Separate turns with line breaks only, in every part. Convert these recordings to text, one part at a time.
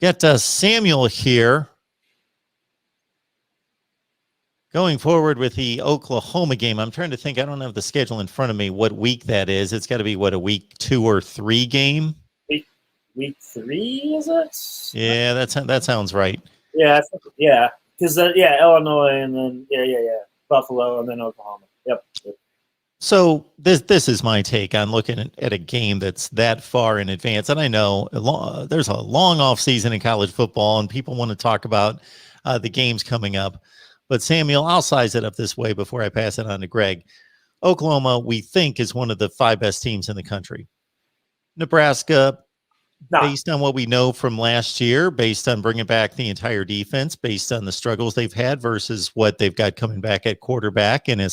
Got Samuel here going forward with the Oklahoma game. I'm trying to think. I don't have the schedule in front of me what week that is. It's got to be, a week 2 or 3 game?
Week 3, is it?
Yeah, that sounds right.
Yeah, because Illinois and then Buffalo and then Oklahoma. Yep.
So this is my take on looking at a game that's that far in advance. And I know there's a long off season in college football, and people want to talk about the games coming up. But Samuel, I'll size it up this way before I pass it on to Greg. Oklahoma, we think, is one of the 5 best teams in the country. Nebraska, based on what we know from last year, based on bringing back the entire defense, based on the struggles they've had versus what they've got coming back at quarterback and in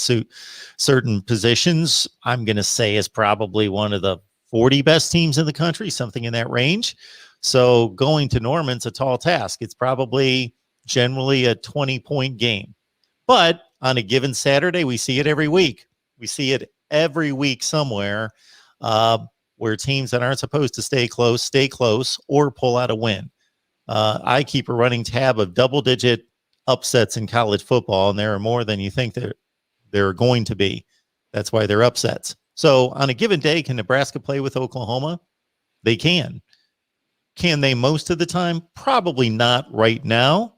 certain positions, I'm going to say is probably one of the 40 best teams in the country, something in that range. So going to Norman's a tall task. It's probably generally a 20-point game. But on a given Saturday, we see it every week. We see it every week somewhere. Where teams that aren't supposed to stay close or pull out a win. I keep a running tab of double-digit upsets in college football, and there are more than you think there are going to be. That's why they're upsets. So on a given day, can Nebraska play with Oklahoma? They can. Can they most of the time? Probably not right now.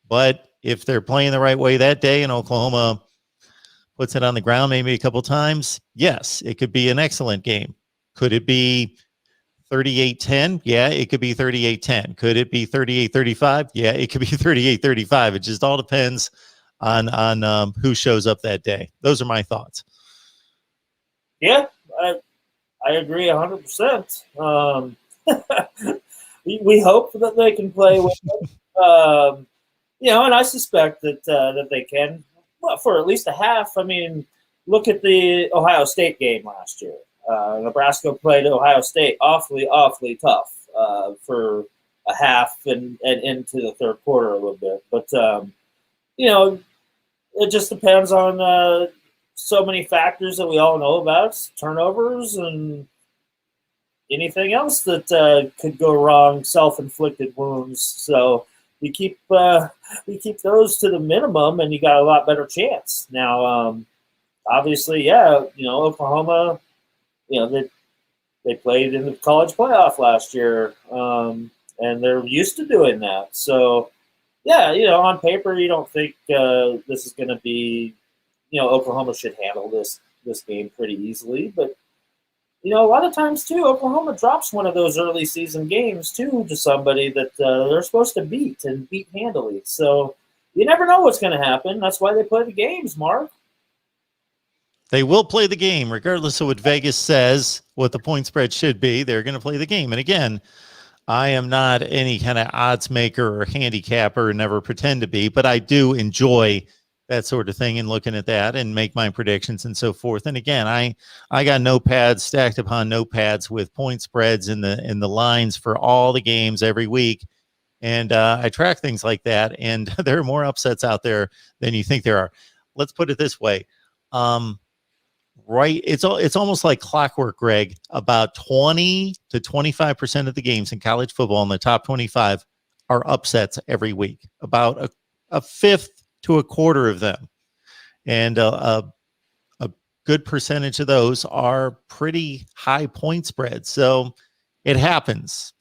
But if they're playing the right way that day and Oklahoma puts it on the ground maybe a couple times, yes, it could be an excellent game. Could it be 38-10? Yeah, it could be 38-10. Could it be 38-35? Yeah, it could be 38-35. It just all depends on who shows up that day. Those are my thoughts.
Yeah, I agree 100%. We hope that they can play with it. And I suspect that they can, for at least a half. I mean, look at the Ohio State game last year. Nebraska played Ohio State awfully tough for a half and into the third quarter a little bit. But, it just depends on so many factors that we all know about, turnovers and anything else that could go wrong, self-inflicted wounds. So we keep those to the minimum, and you got a lot better chance. Now, obviously, Oklahoma, they played in the college playoff last year, and they're used to doing that. So, on paper, you don't think this is going to be, Oklahoma should handle this game pretty easily. But, a lot of times, too, Oklahoma drops one of those early season games, too, to somebody that they're supposed to beat handily. So you never know what's going to happen. That's why they play the games, Mark.
They will play the game, regardless of what Vegas says, what the point spread should be. They're going to play the game. And again, I am not any kind of odds maker or handicapper, never pretend to be, but I do enjoy that sort of thing and looking at that and make my predictions and so forth. And again, I got notepads stacked upon notepads with point spreads in the lines for all the games every week. And I track things like that. And there are more upsets out there than you think there are. Let's put it this way. Right. It's almost like clockwork, Greg. About 20 to 25% of the games in college football in the top 25 are upsets every week. About a fifth to a quarter of them. And a good percentage of those are pretty high point spreads. So it happens.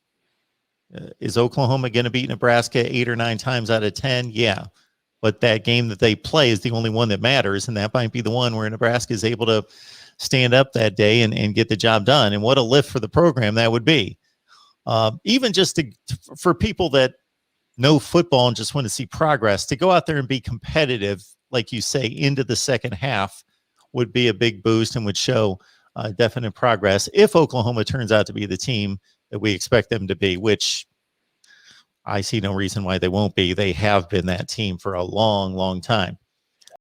Is Oklahoma going to beat Nebraska 8 or 9 times out of 10? Yeah. But that game that they play is the only one that matters, and that might be the one where Nebraska is able to stand up that day and get the job done. And what a lift for the program that would be. Even just for people that know football and just want to see progress, to go out there and be competitive, like you say, into the second half would be a big boost and would show definite progress if Oklahoma turns out to be the team that we expect them to be, which I see no reason why they won't be. They have been that team for a long, long time.